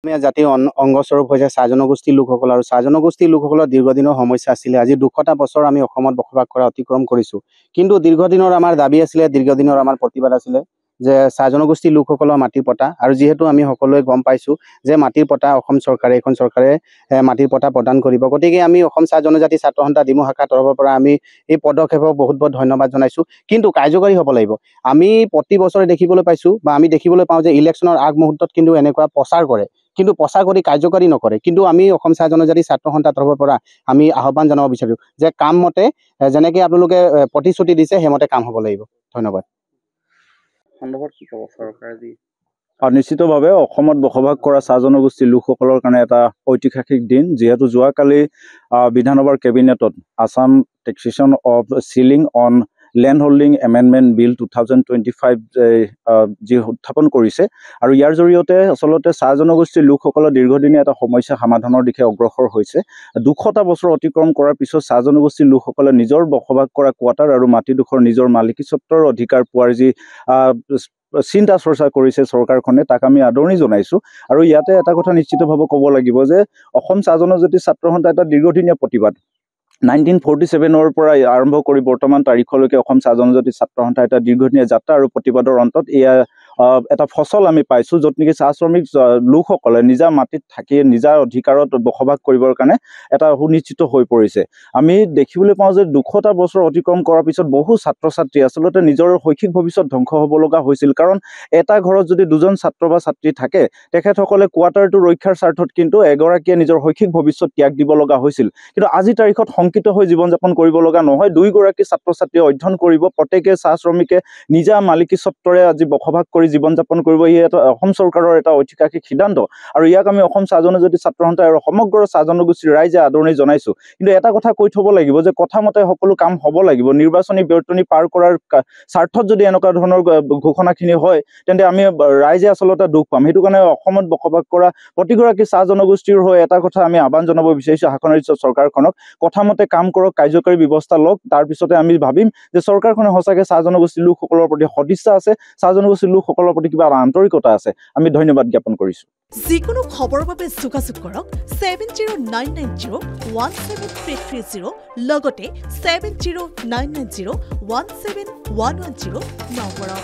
অসমীয়া জাতিৰ অংগস্বৰূপ হৈছে চাহ জনগোষ্ঠীৰ লোকসকল আৰু চাহ জনগোষ্ঠীৰ লোকসকলৰ দীৰ্ঘদিনৰ সমস্যা আছিলে। আজি 200টা বছৰ আমি অসমত বসবাস কৰা অতিক্ৰম কৰিছোঁ, কিন্তু দীৰ্ঘদিনৰ আমাৰ দাবী আছিলে, দীৰ্ঘদিনৰ আমাৰ প্ৰতিবাদ আছিলে যে চাহ জনগোষ্ঠীৰ লোকসকলৰ মাটিৰ পট্টা, আৰু যিহেতু আমি সকলোৱে গম পাইছোঁ যে মাটিৰ পট্টা অসম চৰকাৰে, এইখন চৰকাৰে মাটিৰ পট্টা প্ৰদান কৰিব। গতিকে আমি অসম চাহ জনজাতি ছাত্ৰ সন্থা ডিমু শাখাৰ তৰফৰ পৰা আমি এই পদক্ষেপক বহুত বহুত ধন্যবাদ জনাইছোঁ, কিন্তু কাৰ্যকৰী হ'ব লাগিব। আমি প্ৰতি বছৰে দেখিবলৈ পাইছোঁ বা আমি দেখিবলৈ পাওঁ যে ইলেকশ্যনৰ আগমুহূৰ্তত কিন্তু এনেকুৱা প্ৰচাৰ কৰে, কিন্তু প্ৰচাৰ কৰি কাৰ্যকাৰী নকৰে। কিন্তু আমি অসম চাহ জনজাতি ছাত্ৰ সন্থাৰ তৰফৰ পৰা আমি আহ্বান জনাব বিচাৰোঁ যে কাম মতে যেনেকৈ আপোনালোকে প্ৰতিশ্ৰুতি দিছে সেইমতে কাম হ'ব লাগিব। ধন্যবাদ। নিশ্চিতভাৱে অসমত বসবাস কৰা চাহ জনগোষ্ঠীৰ লোকসকলৰ কাৰণে এটা ঐতিহাসিক দিন, যিহেতু যোৱাকালি বিধানসভাৰ কেবিনেটত Assam taxation of ceiling on land holding amendment bill 2025 যি উত্থাপন কৰিছে, আৰু ইয়াৰ জৰিয়তে আচলতে চাহ জনগোষ্ঠীৰ লোকসকলৰ দীৰ্ঘদিনীয়া এটা সমস্যা সমাধানৰ দিশে অগ্ৰসৰ হৈছে। 200টা বছৰ অতিক্ৰম কৰাৰ পিছত চাহ জনগোষ্ঠীৰ লোকসকলে নিজৰ বসবাস কৰা কোৱাৰ্টাৰ আৰু মাটিডোখৰ নিজৰ মালিকীস্বত্বৰ অধিকাৰ পোৱাৰ যি চিন্তা চৰ্চা কৰিছে চৰকাৰখনে, তাক আমি আদৰণি জনাইছোঁ। আৰু ইয়াতে এটা কথা নিশ্চিতভাৱে ক'ব লাগিব যে অসম চাহ জনজাতি ছাত্ৰ সন্থা এটা দীৰ্ঘদিনীয়া প্ৰতিবাদ 1947 পৰা আৰম্ভ কৰি বৰ্তমান তাৰিখলৈকে অসম চাহ জনজাতি ছাত্ৰ সন্থা এটা দীৰ্ঘদিনীয়া যাত্ৰা আৰু প্ৰতিবাদৰ অন্তত এয়া এটা ফচল আমি পাইছোঁ, য'ত নেকি চাহ শ্ৰমিক লোকসকলে নিজা মাটিত থাকি নিজা অধিকাৰত বসবাস কৰিবৰ কাৰণে এটা সুনিশ্চিত হৈ পৰিছে। আমি দেখিবলৈ পাওঁ যে 200টা বছৰ অতিক্ৰম কৰাৰ পিছত বহু ছাত্ৰ ছাত্ৰী আচলতে নিজৰ শৈক্ষিক ভৱিষ্যত ধ্বংস হ'ব লগা হৈছিল, কাৰণ এটা ঘৰত যদি দুজন ছাত্ৰ বা ছাত্ৰী থাকে, তেখেতসকলে কোৱাৰ্টাৰটো ৰক্ষাৰ স্বাৰ্থত কিন্তু এগৰাকীয়ে নিজৰ শৈক্ষিক ভৱিষ্যত ত্যাগ দিব লগা হৈছিল। কিন্তু আজিৰ তাৰিখত শংকিত হৈ জীৱন যাপন কৰিব লগা নহয়, 2গৰাকী ছাত্ৰ ছাত্ৰীয়ে অধ্যয়ন কৰিব, প্ৰত্যেকে চাহ শ্ৰমিকে নিজা মালিকী স্বত্বৰে আজি বসবাস কৰি জীৱন যাপন কৰিব। ই এটা অসম চৰকাৰৰ এটা ঐতিহাসিক সিদ্ধান্ত, আৰু ইয়াক আমি অসম চাহ জনজাতি ছাত্ৰ সন্থা আৰু সমগ্ৰ চাহ জনগোষ্ঠীৰ ৰাইজে আদৰণি জনাইছোঁ। কিন্তু এটা কথা কৈ থ'ব লাগিব যে কথা মতে সকলো কাম হ'ব লাগিব। নিৰ্বাচনী ব্যৰ্থনি পাৰ কৰাৰ স্বাৰ্থত যদি এনেকুৱা ধৰণৰ ঘোষণাখিনি হয়, তেন্তে আমি ৰাইজে আচলতে দুখ পাম। সেইটো কাৰণে অসমত বসবাস কৰা প্ৰতিগৰাকী চাহ জনগোষ্ঠীৰ হৈ এটা কথা আমি আহ্বান জনাব বিচাৰিছোঁ শাসনাধীন চৰকাৰখনক, কথামতে কাম কৰক, কাৰ্যকৰী ব্যৱস্থা লওক। তাৰপিছতে আমি ভাবিম যে চৰকাৰখনে সঁচাকৈ চাহ জনগোষ্ঠীৰ লোকসকলৰ প্ৰতি সদিচ্ছা আছে, চাহ জনগোষ্ঠীৰ লোকসকলৰ প্ৰতি কিবা আন্তৰিকতা আছে। আমি ধন্যবাদ জ্ঞাপন কৰিছোঁ। যিকোনো খবৰৰ বাবে যোগাযোগ কৰক 7099017330 লগতে 7099017110 নম্বৰত।